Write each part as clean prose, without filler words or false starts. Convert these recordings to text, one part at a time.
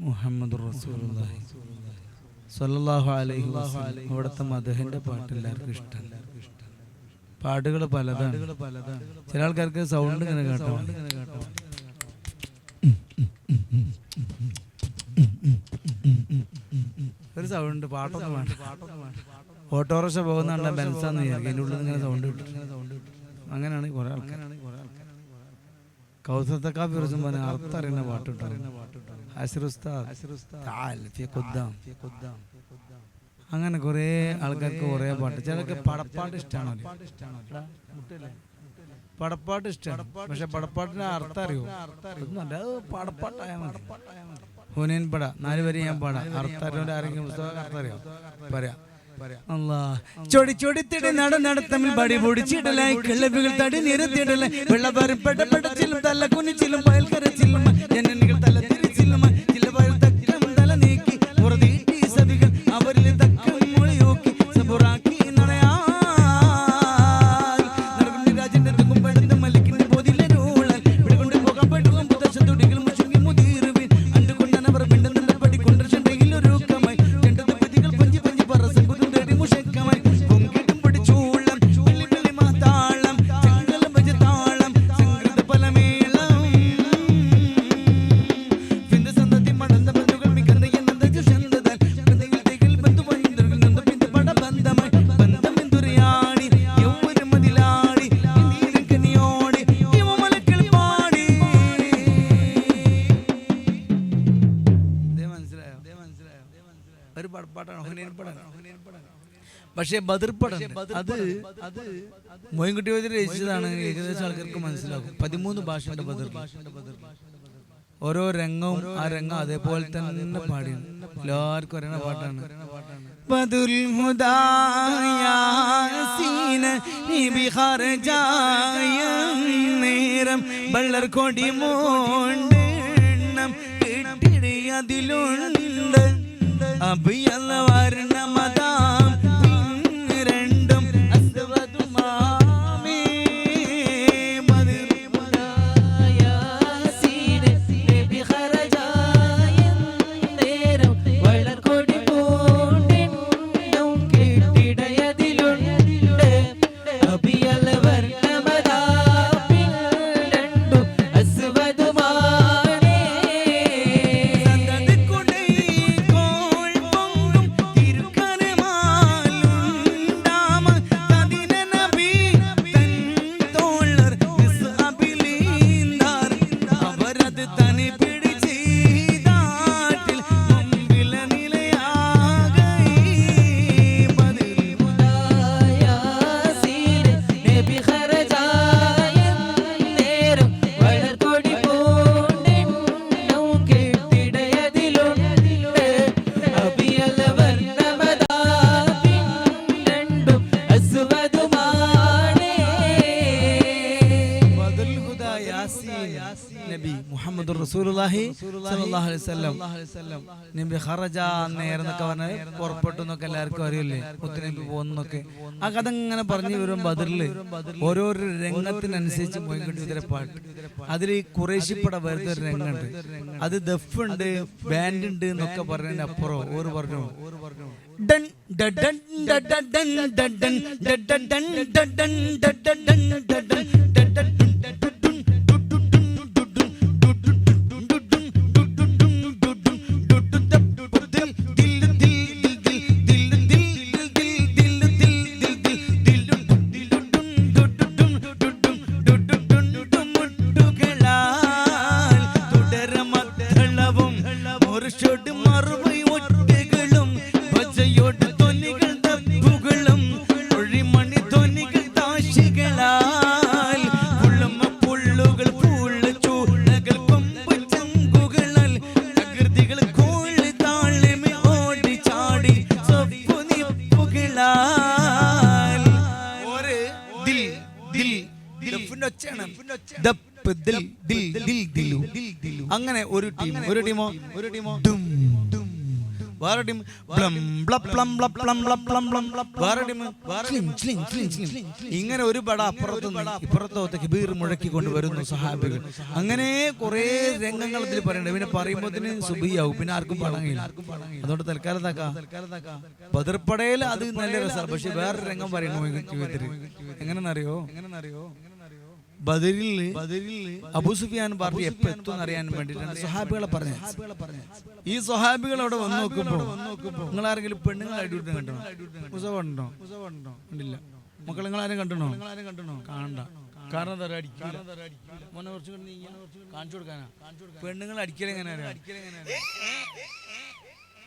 മുഹമ്മദുർ റസൂലുള്ളാഹി സ്വല്ലല്ലാഹു അലൈഹി വസല്ലം. അവിടുത്തെ മദഹിന്റെ പാട്ട് എല്ലാവർക്കും ഇഷ്ടമല്ല. പാട്ടുകൾ പലതാണ്. ചില ആൾക്കാർക്ക് സൗണ്ട് ഇങ്ങനെ കേട്ടോ, ഒരു സൗണ്ട് പാട്ടൊന്നും വേണ്ട. ഓട്ടോറിക്ഷ പോകുന്നുണ്ട് ബെൻസാന്ന് വിചാരിക്കും, അതിൻ്റെ ഉള്ളിൽ ഇങ്ങനെ സൗണ്ട് കിട്ടും. അങ്ങനെയാണ് കുറെ ആൾക്കാർ. കൗസത്തക്കാപ്പി ദിവസം പറഞ്ഞ അർത്ഥം അറിയുന്ന പാട്ട് കിട്ടും. അങ്ങനെ കുറെ ആൾക്കാർക്ക് കുറെ പാട്ട്. ചിലർക്ക് പടപ്പാട്ട് ഇഷ്ടമാണ്. പടപ്പാട്ട് ഇഷ്ടമാണ്, പക്ഷെ പടപ്പാട്ടിന് അർത്ഥം അറിയോ? ഒന്നുമല്ല, അത് പടപ്പാട്ടായാൽ മതി. ഹുനൈൻ പട 4 വരി ഞാൻ പാടാം. അർത്ഥം അറിയാൻ ആരെങ്കിലും പുസ്തകം അർത്ഥം അറിയോ? പറയാം. ചൊടി ചൊടിത്തിടെ നടത്തമ്മിൽ ബടി പൊടിച്ചിടലായി കിളവികൾ തടി നിരത്തിയിടല വെള്ളപ്പാരം പെടച്ചിലും തല കുനിച്ചിലും പയൽക്കരച്ചിലും ജനനികൾ തല തിരിച്ചിലും ചില പയൽ തക്കം തല നീക്കി മുറതീട്ടി സവികൾ അവരിൽ തക്കം മൊഴിയോക്കി സബുറാക്കി നടക്കുന്ന രാജന്റെ തെങ്ങും പഴന്റെ മലിക്കിന്റെ പോതിലെ രൂളൽ ഇവിടെ കൊണ്ട് പോകാൻ പെടുവാൻ പുതശത്തുടികൾ മുച്ചുങ്ങി മുതിർവിൻ അണ്ടുകൊണ്ടനവർ മിണ്ടുന്ന പടിക്കൊണ്ട ചെണ്ടയിൽ ഒരു കമായി ചെണ്ടത് പതികൾ പഞ്ചി പഞ്ചി പറസം പക്ഷേ ബദർ പടം അത് മോയിൻകുട്ടി വൈദ്യർ രചിച്ചതാണ്. ഏകദേശം ആൾക്കാർക്ക് മനസ്സിലാക്കും. 13 ഭാഷയുടെ ബദർ. ഓരോ രംഗവും ആ രംഗം അതേപോലെ തന്നെ പാടി എല്ലാവർക്കും അറിയുന്ന പാട്ടാണ്. ബദുൽ ഹുദായാസീന നബി ഖറജായ നേരം ബള്ളർ കൊടി മോണ്ടെണ്ണം കെട്ടിടി അതിലുണ്ട് അബിയല്ല വർണ്ണമതാം രണ്ടും അസ്വദുമാമേ ബദർ ഹുദായാസീന നബി ഖറജായ നേരം ബള്ളർ കൊടി മോണ്ടെണ്ണം കെട്ടിടി അതിലുണ്ട് അബിയല്ല വർണ്ണമതാം രണ്ടും അസ്വദുമാമേ നബി മുഹമ്മദുർ റസൂലുള്ളാഹി സ്വല്ലല്ലാഹു അലൈഹി വസല്ലം നബി ഖറജ നേർന്നൊക്കെ പറഞ്ഞ് പുറപ്പെട്ടു എന്നൊക്കെ എല്ലാവർക്കും അറിയില്ലേ, മുത്തുനബി പോകുന്നൊക്കെ. ആ കഥ ഇങ്ങനെ പറഞ്ഞു വരും. ബദറിൽ ഓരോരോ രംഗത്തിനനുസരിച്ച് മോയിൻകുട്ടി വൈദ്യരുടെ പാട്ട്. അതിൽ ഖുറൈശിപ്പട വരുന്ന ഒരു രംഗമുണ്ട്, അത് ദഫ് ഉണ്ട്, ബാൻഡ് ഉണ്ട് എന്നൊക്കെ പറഞ്ഞതിന്റെ അപ്പുറം ഓര് പറഞ്ഞു ഡൻ ഡൻ ഡൻ ഡൻ ഡൻ ഡൻ ഡൻ ഡൻ ഡൻ ഡൻ ഡൻ ഡൻ അങ്ങനെ ഒരു ടീമോ വേറെ ടീം ബ്ലം ബ്ലം ബ്ലം ബ്ലം ബ്ലം ബ്ലം ബ്ലം ബ്ലം വേറെ ടീം ഇങ്ങനെ ഒരു പട അപ്പുറത്തുനിന്ന് ഇപ്പുറത്തോട്ട് കിബീർ മുഴക്കിക്കൊണ്ട് വരുന്നു സഹാബികൾ. അങ്ങനെ കുറെ രംഗങ്ങൾ ഇതിൽ പറയണ്ട. പിന്നെ പറയുമ്പോഴത്തിന് സുബിയാവും, പിന്നെ ആർക്കും പാടാങ്ങില്ല. അതുകൊണ്ട് തൽക്കാലത്താക്കാം ബദർപ്പടയിൽ അത് നല്ല രസമാണ്. പക്ഷെ വേറൊരു രംഗം പറയുന്നു എങ്ങനെന്നറിയോ? ബദറിൽ അബൂ സുഫിയാൻ പാർട്ടി എപ്പോ എത്തും അറിയാൻ വേണ്ടിയിട്ടാണ് സ്വഹാബികളെ പറഞ്ഞത്. ഈ സ്വഹാബികൾ അവിടെ വന്ന് നോക്കുമ്പോ നിങ്ങൾ ആരെങ്കിലും പെണ്ണുങ്ങൾ അടിവിട്ട് കണ്ടോ? ഉത്സവമുണ്ടോ? ഉണ്ടില്ല. മക്കൾ നിങ്ങൾ ആരും കണ്ടണോ? കാണണ്ട. കാരണം മോനെ കുറച്ച് കാണിച്ചു കൊടുക്കാനാ. പെണ്ണുങ്ങൾ അടിക്കലെങ്ങനെ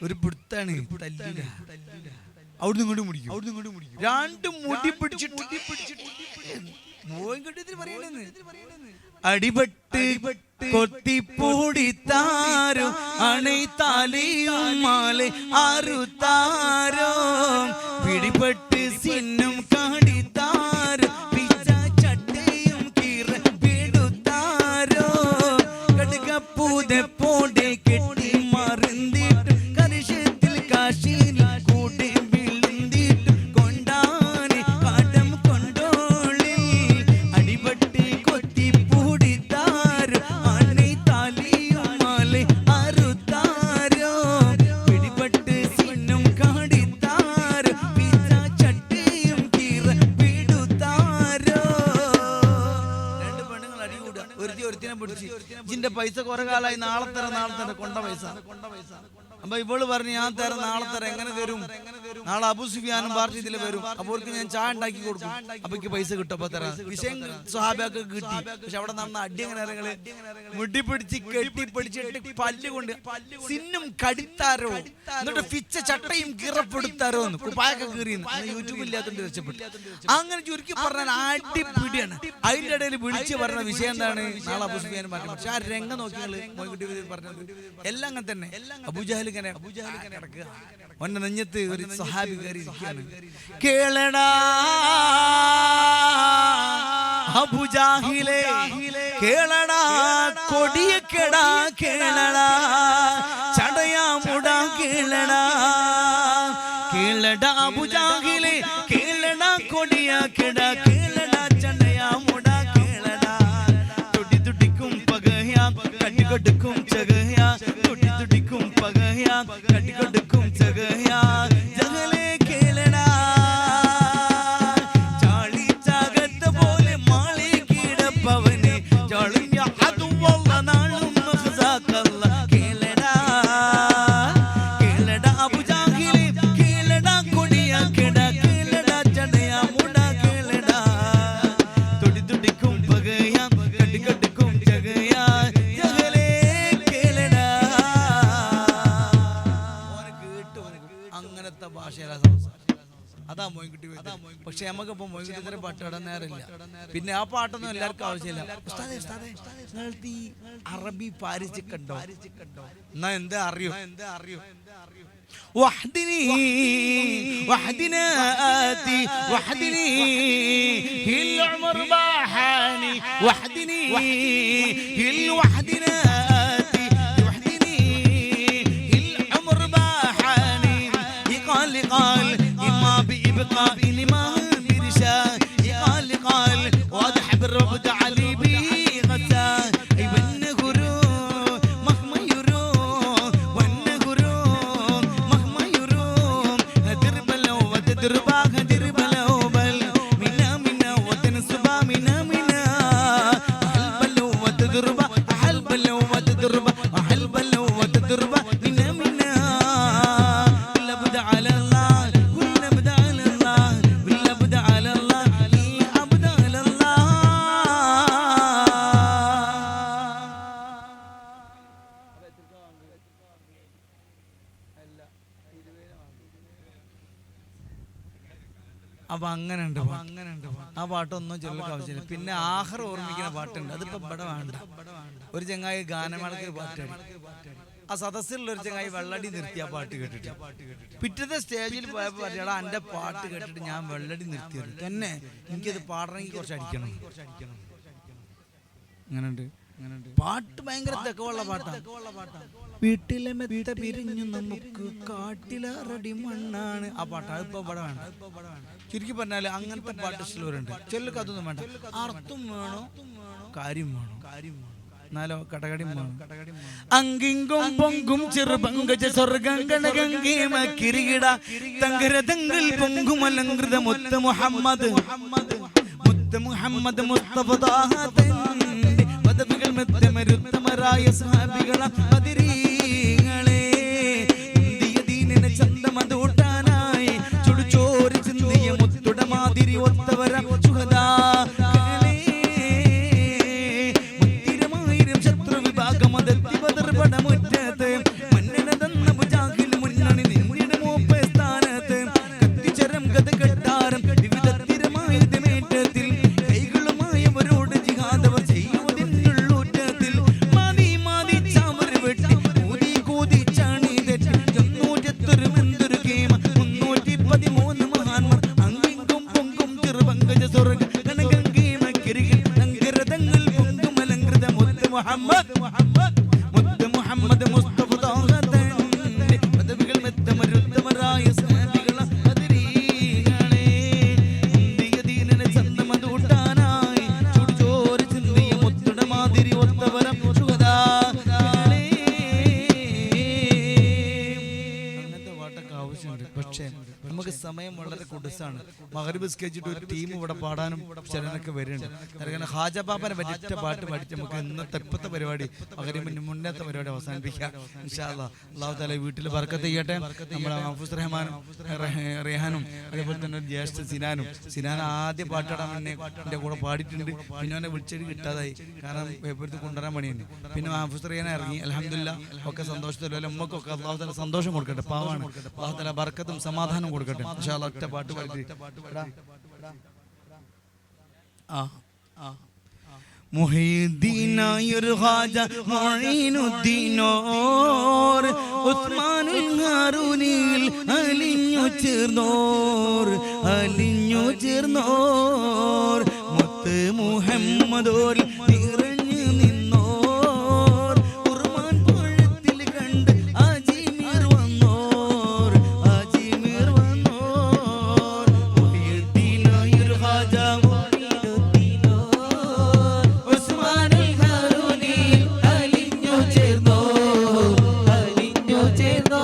ഒരു പിടുത്താണ്. അവിടുന്ന് ഇങ്ങോട്ട് മുടിക്കും, രണ്ട് മുടി പിടിച്ചിട്ട് അടിപെട്ട് കൊത്തിപ്പൂടിത്താരോ അണൈത്താലിയും മാലെ ആറുത്താരോ പിടിപെട്ട് സിന്നും കാടിത്താരോ പിച്ച ചട്ടയും കീറ പിടുത്താരോ കടുകപ്പൂത പോടെ കെട്ടി മറിന്തിട്ട് കരുഷത്തിൽ കാശിൽ കൂട്ടി വിളുന്തിട്ട് കൊണ്ടാനെ കാടം കൊണ്ടോളി അടിപെട്ട് കൊത്തിപ്പൂടിത്താരോ അണൈത്താലിയും മാലെ ആറുത്താരോ പിടിപെട്ട് സിന്നും കാടിത്താരോ പിച്ച ചട്ടയും കീറ പിടുത്താരോ. രണ്ട് പെണ്ണുങ്ങൾ അടികൂടുക. ഒരുത്തിനെ പിടിച്ച് ഇതിന്റെ പൈസ കുറെ കാലമായി നാളെ തരാം കൊണ്ട പൈസ. അപ്പൊ ഇവള് പറഞ്ഞു ഞാൻ തരാം, നാളെ തരാം. എങ്ങനെ തരും? നാളെ അബൂ സുഫിയാനും പാർട്ടി ഇതിൽ വരും. അപ്പോൾ ഞാൻ ചായ ഉണ്ടാക്കി കൊടുക്കും. അപ്പൊ പൈസ കിട്ടും. അപ്പൊ തരാം. വിഷയം സ്വഹാബിയൊക്കെ കിട്ടി. പക്ഷെ അവിടെ നടന്ന അടി എങ്ങനെ മുടിപിടിച്ച് കെട്ടിപ്പിടിച്ചിട്ട് പല്ല് കൊണ്ട് സിന്നും കടിത്താരോ എന്നിട്ട് പിച്ച ചട്ടയും കീറപ്പെടുത്താരോ എന്ന് കുപ്പായൊക്കെ കീറിയെന്ന്. യൂട്യൂബ് ഇല്ലാത്തോണ്ട് രക്ഷപ്പെട്ടു. അങ്ങനെ ചുരുക്കി പറഞ്ഞാൽ അടിപിടിയാണ്. അതിന്റെ ഇടയിൽ വിളിച്ച് പറഞ്ഞ വിഷയം എന്താണ്? നാളെ അബൂ സുഫിയാനും പാർട്ടി. പക്ഷെ ആ രംഗം നോക്കിയാൽ മോയിൻകുട്ടി പറഞ്ഞത് എല്ലാം അങ്ങനെ തന്നെ. അബൂജഹൽ കിടക്കുക. ഒന്നെ നെഞ്ഞത്ത് ഒരു സഹാബി കയറി ഇരിക്കുകയാണ്. കേളടാ അബൂജഹലേ കേളടാ കൊടിയക്കെടാ കേളടാ ചടയാമുടാ കേളടാ കേളടാ അബൂജഹലേ കേളടാ കൊടിയക്കെടാ കേളടാ ചടയാമുടാ കേളടാ തുടി തുടിക്കും പകയാ കട്ടികൊടുക്കും ചകയാ തുടി തുടിക്കും പകയാ കട്ടികൊടുക്കും ചകയാ ജഹലേ കേളടാ ചാളി ചാകത്ത പോലെ മാളി കിടപ്പവനെ ചാളിഞ്ഞ അതുവല്ല നാളും മഖസാക്കല്ല കേളടാ കേളടാ അബൂജഹലേ കേളടാ കൊടിയക്കെടാ കേളടാ ചടയാ മുടാ കേളടാ തുടി തുടിക്കും പകയാ കട്ടികൊടുക്കും ചകയാ ജഹലേ കേളടാ. അങ്ങനത്തെ ഭാഷയിലാ സംസാരം. അതാ മോയിൻകുട്ടി. പക്ഷെ നമുക്കിപ്പോ മോയിൻകുട്ടി പാട്ട് ഇടാൻ നേരമില്ല. പിന്നെ ആ പാട്ടൊന്നും എല്ലാവർക്കും ആവശ്യമില്ല. നിങ്ങൾക്ക് ഈ അറബി പാരിച്ചൊക്കെ ഉണ്ടോ? എന്നാ എന്താ അറിയോ? وحدني وحدنا آتي وحدني العمر باحاني وحدني وحدنا آتي وحدني العمر باحاني يقال إما بإبقاء لما برشاد يقال واضح بالرفض علي بي غسا അപ്പൊ അങ്ങനെ ഉണ്ട്. ആ പാട്ടൊന്നും ചിലർക്ക് ആവശ്യമില്ല. പിന്നെ ആഹർ ഓർമ്മിക്കുന്ന പാട്ടുണ്ട്. അതിപ്പോ ഇവിടെ വേണ്ട. ഒരു ചങ്ങായി ഗാനമേളക്ക് പാട്ടാടി. ആ സദസ്സിലുള്ള ഒരു ചങ്ങായി വെള്ളടി നിർത്തി ആ പാട്ട് കേട്ടിട്ട് പിറ്റത്തെ സ്റ്റേജിൽ പോയപ്പോ പറയാ എന്റെ പാട്ട് കേട്ടിട്ട് ഞാൻ വെള്ളടി നിർത്തിയത് തന്നെ, എനിക്കത് പാടണമെങ്കിൽ കുറച്ച് അടിക്കണം. അങ്ങനെയുണ്ട്. പാട്ട് ഭയങ്കര തെക്കമുള്ള പാട്ടാണ്. വീട്ടിലെ മെത്ത പിരിഞ്ഞു നമുക്ക് കാട്ടിലറടി മണ്ണാണ് ആ പാട്ട്. അതിപ്പോ ഇവിടെ വേണ്ട. ചുരുക്കി പറഞ്ഞാല് അങ്ങനത്തെ പാട്ട് ഇഷ്ടമുള്ളവരുണ്ട്. ചിലർക്ക് അതൊന്നും വേണ്ട. അർത്ഥം വേണോ, കാര്യം വേണോ, എന്നാലോ കടകടി വേണം. അങ്കിങ്കും പൊങ്കും ചെറുപങ്കജ സ്വർഗംഗണഗംഗേമ കിരീട തങ്കരതങ്കിൽ പൊങ്കുമലങ്കൃത മുത്ത് മുഹമ്മദ് മുഹമ്മദ് മുസ്തഫ പദവികൾ മെത്തമരുത്തമരായ സഹാബികള ബദരീങ്ങളെ ഇന്ത്യ ദീനിനെ ചന്തമതൂട്ടാനായി ചുടുചോരി ചിന്തിയ മുത്തുട മാതിരി ഒത്തവര സുഹദാക്കളെ മുത്തിരമായിരം ശത്രു വിഭാഗമതെത്തി ബദർപടമുറ്റത്ത് മന്നന തന്ന ബുജാഹിൽ മുന്നണി നിന്നിട മൂപ്പ സ്ഥാനത്ത് കത്തിച്ചരം കഥ കെട്ടാരം വിവിധ തിരമായുധമേറ്റത്തിൽ കൈകളുമായവരോട് ജിഹാദവർ ചെയ്യുവതിനുള്ളൂറ്റത്തിൽ മാതി മാതി ചാവർ വെട്ടി കൂതി കൂതി ചാണി തെറ്റി 91 മെന്തൊരു കേമ 313 മഹാന്മാർ അങ്ങിങ്കും പൊങ്കും ചെറുപങ്കജ സ്വർഗ ഗണഗംഗേമ കിരികിൽ തങ്കരതങ്ങൾ പൊങ്കുമലങ്കൃത മുത്ത് മുഹമ്മദ് മുഹമ്മദ് മുസ്തഫ തന്റെ പദവികൾ മെത്തമരുത്തമരായ സഹാബികള ബദരീങ്ങളെ ഇന്ത്യ ദീനിനെ ചന്തമതൂട്ടാനായി ചുടുചോരി ചിന്തിയ മുത്തുട മാതിരി ഒത്തവരം സുഹദാക്കളെ. അങ്ങനത്തെ പാട്ടൊക്കെ ആവശ്യമുണ്ട്. പക്ഷേ നമുക്ക് സമയം വളരെ കുടുസാണ്. മഗ്‌രിബ് നിസ്കരിച്ചിട്ട് ഒരു ടീം ഇവിടെ പാടാനും ചിലനൊക്കെ വരുന്നുണ്ട്. കാരണം ഹാജ ബാബനെ പറ്റിയ പാട്ട് പഠിച്ച് നമുക്ക് ഇന്നത്തെ ഇപ്പത്തെ പരിപാടി മഗ്‌രിബിന് മുന്നത്തെ പരിപാടി അവസാനിപ്പിക്കാം ഇൻഷാ അല്ലാഹ്. അല്ലാഹു തആല വീട്ടിൽ ബർക്കത്ത് ചെയ്യട്ടെ. നമ്മുടെ ഹഫീസ് റഹ്മാനും റെഹാനും അതേപോലെ തന്നെ ഒരു ജ്യേഷ്ഠ സിനാൻ ആദ്യ പാട്ടിടാൻ എൻ്റെ കൂടെ പാടിയിട്ടുണ്ട്. പിന്നെ അവനെ വിളിച്ചിട്ട് കിട്ടാതായി. കാരണം പേപ്പറത്ത് കൊണ്ടുവരാൻ പണിയുണ്ട്. പിന്നെ ഹഫീസ് റഹ്മാൻ ഇറങ്ങി. അൽഹംദുലില്ലാഹ് ഒക്കെ സന്തോഷത്തിലല്ല. ഉമ്മക്കൊക്കെ അല്ലാഹു തആല സന്തോഷം കൊടുക്കട്ടെ. പാവാണ്. അല്ലാഹു തആല ബർക്കത്തും സമാധാനം കൊടുക്കട്ടെ ഇൻഷാ അല്ലാഹ്. ഒറ്റ പാട്ട് പാടി മുഹീദ്ദീനായൊരു ഖാജ മുഈനുദ്ദീനോർ ഉസ്മാനുൽ ഹാറൂനിൽ അലിഞ്ഞു ചേർന്നോർ മുത്ത് മുഹമ്മദോർ നിറഞ്ഞു നിന്നോർ ഖുർആൻ പഴത്തിൽ കണ്ട് അജ്മീർ വന്നോർ മുഹീദ്ദീനായൊരു ഖാജ ചേർന്നോ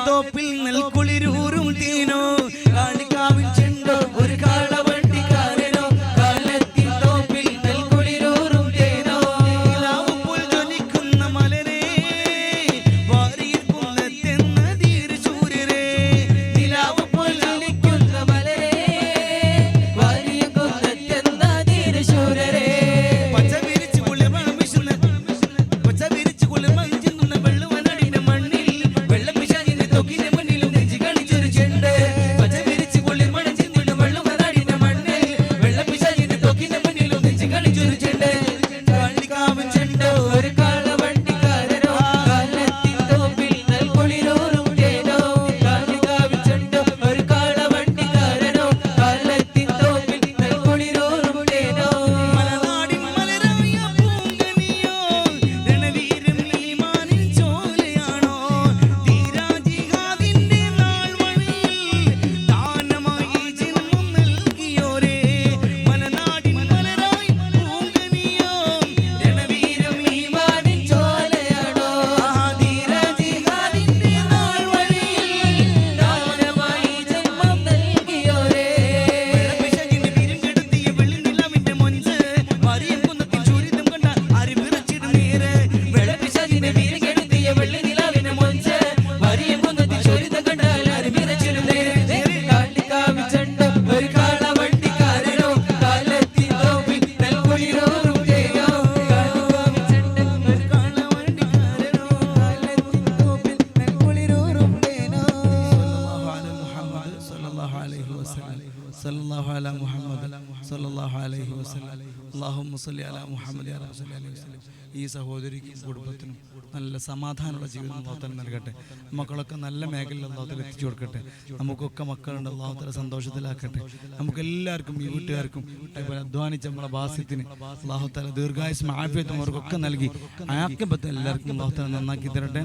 തോപ്പിൽ നെൽക്കുളിരൂറും തീനോ കാളികാവിൻ ചെണ്ടോ ഒരു കാളവണ്ടിക്കാരനോ കാലത്തിൻ തോപ്പിൽ നെൽക്കുളിരൂറും തേനോ നിലാവുപ്പോൾ ജ്വലിക്കുന്ന മലരേ വാരിയിൽ കുന്നത്തെന്ന ധീരശൂരരേ നിലാവുപ്പോൾ ജ്വലിക്കുന്ന മലരേ വാരിയിൽ കുന്നത്തെന്ന ധീരശൂരരേ പച്ച വിരിച്ച് കുളിർമ വീശുന്ന പച്ച വിരിച്ച് കുളിർമ വീശുന്ന വെള്ളുവനടിന്റെ മണ്ണിൽ വെള്ളം പിശാചിന്റെ തൊക്കിന്റെ മുന്നിലും നെഞ്ചി കളിച്ചൊരു ചെണ്ട് പച്ച വിരിച്ച് കുളിർമ ചിന്തുന്ന വെള്ളുവനടിന്റെ മണ്ണിൽ വെള്ളം പിശാചിന്റെ തൊക്കിന്റെ മുന്നിലും നെഞ്ചി കളിച്ചൊരു ചെണ്ട് കാളികാവിൻ ചെണ്ടോ ഒരു കാളവണ്ടിക്കാരനോ കാലത്തിൻ തോപ്പിൽ നെൽക്കുളിരൂറും തേനോ കാളികാവിൻ ചെണ്ടോ ഒരു കാളവണ്ടിക്കാരനോ കാലത്തിൻ തോപ്പിൽ നെൽക്കുളിരൂറും തേനോ മലനാടിൻ മലരായ പൂങ്കനിയോ രണവീരം ഈമാനിൻ ചോലയാണോ ധീരാജിഹാദിന്റെ നാൾ വഴിയിൽ ദാനമായി ജന്മം നൽകിയോരേ മലനാടിൻ മലരായ പൂങ്കനിയോ രണവീരം ഈമാനിൻ ചോലയാണോ ധീരാജിഹാദിന്റെ നാൾ വഴിയിൽ ദാനമായി ജന്മം നൽകിയോരേ വെള്ളപ്പിശകിന്റെ വീരം കെടുത്തിയ വെള്ളിനിലാവിന്റെ മൊഞ്ച് മറിയം കുന്നത്തിൻ ചൂരിതം കണ്ട അറിവിറച്ചിടും നേര് വെള്ളപ്പിശകിന്റെ വീരം കെടുത്തിയ വെള്ളിനിലാവിന്റെ മൊഞ്ച് മറിയം കുന്നത്തിൻ ചൂരിതം കണ്ടാൽ അറിവിറച്ചിടും നേര് കാളികാവിൻ ചെണ്ടോ ഒരു കാളവണ്ടിക്കാരനോ കാലത്തിൻ തോപ്പിൽ നെൽക്കുളിരൂറും തേനോ കാളികാവിൻ ചെണ്ടോ ഒരു കാളവണ്ടിക്കാരനോ കാലത്തിൻ തോപ്പിൽ നെൽക്കുളിരൂറും തേനോ സല്ലല്ലാഹു അലൈഹി വസല്ലം സല്ലല്ലാഹു അലാ മുഹമ്മദ് സല്ലല്ലാഹു അലൈഹി വസല്ലം അല്ലാഹുമ്മ സ്വല്ലി അലാ മുഹമ്മദ് യാ റസൂലി അലൈഹി വസല്ലം ഈ സഹോദരിക്കും കുടുംബത്തിനും നല്ല സമാധാനമുള്ള ജീവിതം അല്ലാഹു തആല നൽകട്ടെ മക്കളൊക്കെ നല്ല മേഖലയിൽ അല്ലാഹു തആല എത്തിച്ചു കൊടുക്കട്ടെ നമുക്കൊക്കെ മക്കളുണ്ട് അല്ലാഹു തആല സന്തോഷത്തിലാക്കട്ടെ നമുക്ക് എല്ലാവർക്കും ഈ വീട്ടുകാർക്കും അതുപോലെ അധ്വാനിച്ച നമ്മളെ ബാസ്യത്തിന് അല്ലാഹു തആല ദീർഘായുസ്സും ആഫിയത്തും അവർക്കൊക്കെ നൽകി ആഖിബത്ത് എല്ലാവർക്കും അല്ലാഹു തആല നന്നാക്കി തരട്ടെ